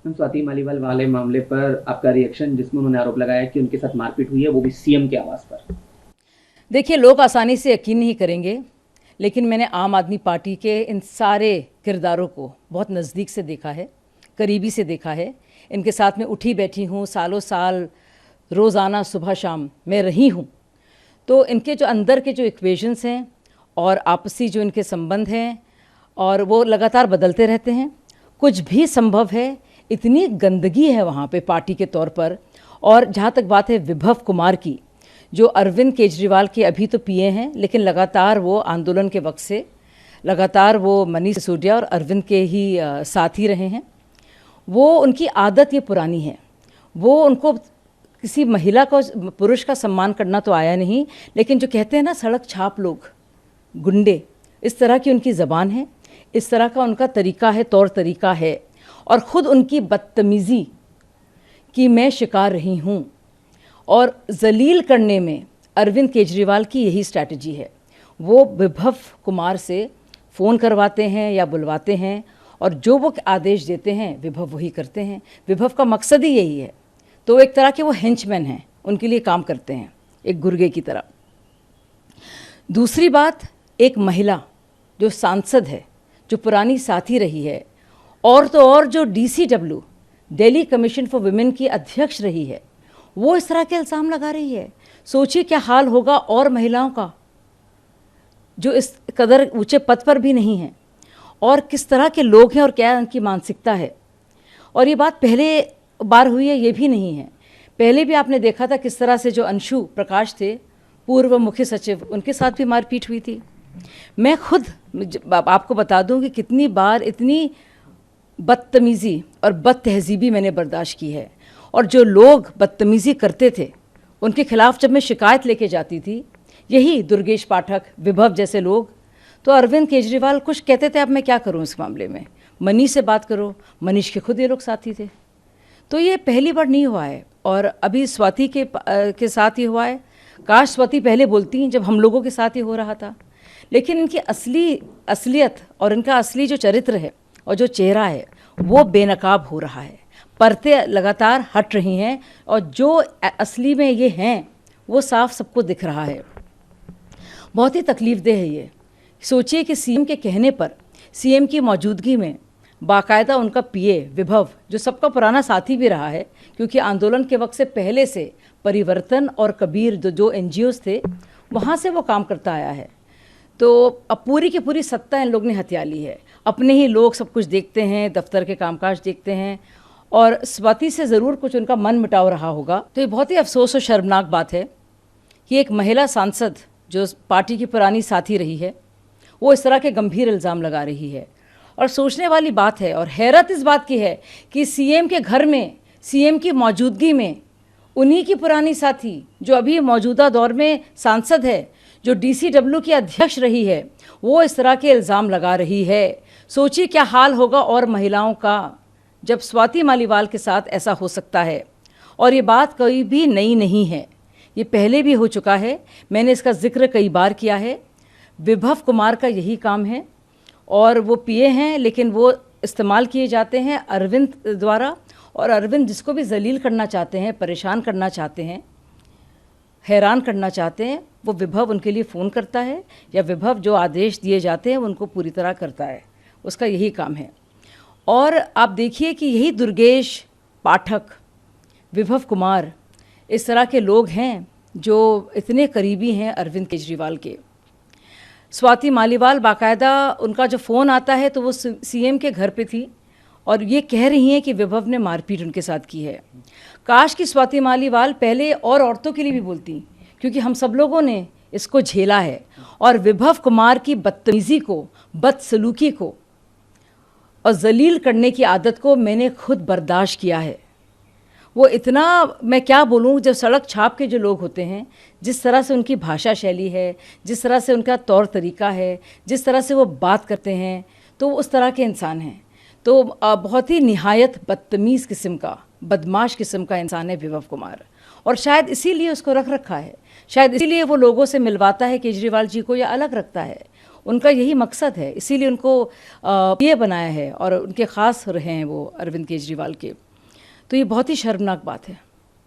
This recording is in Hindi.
हम स्वाति मालीवाल वाले मामले पर आपका रिएक्शन, जिसमें उन्होंने आरोप लगाया कि उनके साथ मारपीट हुई है, वो भी सीएम के आवास पर। देखिए, लोग आसानी से यकीन नहीं करेंगे, लेकिन मैंने आम आदमी पार्टी के इन सारे किरदारों को बहुत नज़दीक से देखा है, करीबी से देखा है। इनके साथ में उठी बैठी हूँ, सालों साल रोज़ाना सुबह शाम मैं रही हूँ। तो इनके जो अंदर के जो इक्वेशंस हैं और आपसी जो इनके संबंध हैं, और वो लगातार बदलते रहते हैं। कुछ भी संभव है, इतनी गंदगी है वहाँ पे पार्टी के तौर पर। और जहाँ तक बात है विभव कुमार की, जो अरविंद केजरीवाल के अभी तो पीए हैं, लेकिन लगातार वो आंदोलन के वक्त से लगातार वो मनीष सिसोदिया और अरविंद के ही साथ ही रहे हैं। वो उनकी आदत ये पुरानी है, वो उनको किसी महिला को पुरुष का सम्मान करना तो आया नहीं, लेकिन जो कहते हैं ना सड़क छाप लोग, गुंडे, इस तरह की उनकी ज़बान है, इस तरह का उनका तरीका है, तौर तरीका है। और ख़ुद उनकी बदतमीज़ी की मैं शिकार रही हूँ। और जलील करने में अरविंद केजरीवाल की यही स्ट्रैटेजी है। वो विभव कुमार से फ़ोन करवाते हैं या बुलवाते हैं, और जो वो आदेश देते हैं विभव वही करते हैं। विभव का मकसद ही यही है। तो एक तरह के वो हेंचमैन हैं, उनके लिए काम करते हैं, एक गुर्गे की तरह। दूसरी बात, एक महिला जो सांसद है, जो पुरानी साथी रही है, और तो और जो DCW Delhi commission for women की अध्यक्ष रही है, वो इस तरह के इल्ज़ाम लगा रही है। सोचिए क्या हाल होगा और महिलाओं का जो इस कदर ऊंचे पद पर भी नहीं हैं, और किस तरह के लोग हैं और क्या उनकी मानसिकता है। और ये बात पहले बार हुई है ये भी नहीं है, पहले भी आपने देखा था किस तरह से जो अंशु प्रकाश थे, पूर्व मुख्य सचिव, उनके साथ भी मारपीट हुई थी। मैं खुद आपको बता दूं कि कितनी बार इतनी बदतमीज़ी और बदतहजीबी मैंने बर्दाश्त की है। और जो लोग बदतमीज़ी करते थे उनके खिलाफ जब मैं शिकायत लेके जाती थी, यही दुर्गेश पाठक, विभव जैसे लोग, तो अरविंद केजरीवाल कुछ कहते थे, अब मैं क्या करूं इस मामले में, मनीष से बात करो। मनीष के खुद ये लोग साथी थे। तो ये पहली बार नहीं हुआ है, और अभी स्वाति के साथ ही हुआ है। काश स्वाति पहले बोलती जब हम लोगों के साथ ही हो रहा था। लेकिन इनकी असलियत और इनका असली जो चरित्र है और जो चेहरा है वो बेनकाब हो रहा है। परतें लगातार हट रही हैं, और जो असली में ये हैं वो साफ सबको दिख रहा है। बहुत ही तकलीफ़देह है ये। सोचिए कि सीएम के कहने पर, सीएम की मौजूदगी में बाकायदा उनका पीए विभव, जो सबका पुराना साथी भी रहा है, क्योंकि आंदोलन के वक्त से पहले से परिवर्तन और कबीर जो NGOs थे वहाँ से वो काम करता आया है। तो अब पूरी की पूरी सत्ता इन लोग ने हथिया ली है। अपने ही लोग सब कुछ देखते हैं, दफ्तर के कामकाज देखते हैं, और स्वाति से ज़रूर कुछ उनका मन मिटाव रहा होगा। तो ये बहुत ही अफसोस और शर्मनाक बात है कि एक महिला सांसद जो पार्टी की पुरानी साथी रही है, वो इस तरह के गंभीर इल्ज़ाम लगा रही है। और सोचने वाली बात है, और हैरत इस बात की है कि सीएम के घर में, सीएम की मौजूदगी में, उन्हीं की पुरानी साथी जो अभी मौजूदा दौर में सांसद है, जो DCW की अध्यक्ष रही है, वो इस तरह के इल्ज़ाम लगा रही है। सोचिए क्या हाल होगा और महिलाओं का जब स्वाति मालीवाल के साथ ऐसा हो सकता है। और ये बात कोई भी नई नहीं है, ये पहले भी हो चुका है, मैंने इसका जिक्र कई बार किया है। विभव कुमार का यही काम है, और वो पीए हैं, लेकिन वो इस्तेमाल किए जाते हैं अरविंद द्वारा। और अरविंद जिसको भी जलील करना चाहते हैं, परेशान करना चाहते हैं, हैरान करना चाहते हैं, वो विभव उनके लिए फ़ोन करता है, या विभव जो आदेश दिए जाते हैं उनको पूरी तरह करता है। उसका यही काम है। और आप देखिए कि यही दुर्गेश पाठक, विभव कुमार, इस तरह के लोग हैं जो इतने करीबी हैं अरविंद केजरीवाल के। स्वाति मालीवाल बाकायदा उनका जो फ़ोन आता है तो वो सीएम के घर पे थी, और ये कह रही हैं कि विभव ने मारपीट उनके साथ की है। काश कि स्वाति मालीवाल पहले और औरतों के लिए भी बोलती, क्योंकि हम सब लोगों ने इसको झेला है। और विभव कुमार की बदतमीज़ी को, बदसलूकी को और जलील करने की आदत को मैंने खुद बर्दाश्त किया है। वो इतना, मैं क्या बोलूँ, जब सड़क छाप के जो लोग होते हैं, जिस तरह से उनकी भाषा शैली है, जिस तरह से उनका तौर तरीका है, जिस तरह से वो बात करते हैं, तो उस तरह के इंसान हैं। तो बहुत ही निहायत बदतमीज़ किस्म का, बदमाश किस्म का इंसान है विभव कुमार। और शायद इसीलिए उसको रख रखा है, शायद इसीलिए वो लोगों से मिलवाता है केजरीवाल जी को, या अलग रखता है। उनका यही मकसद है, इसीलिए उनको ये बनाया है और उनके ख़ास रहे हैं वो अरविंद केजरीवाल के। तो ये बहुत ही शर्मनाक बात है।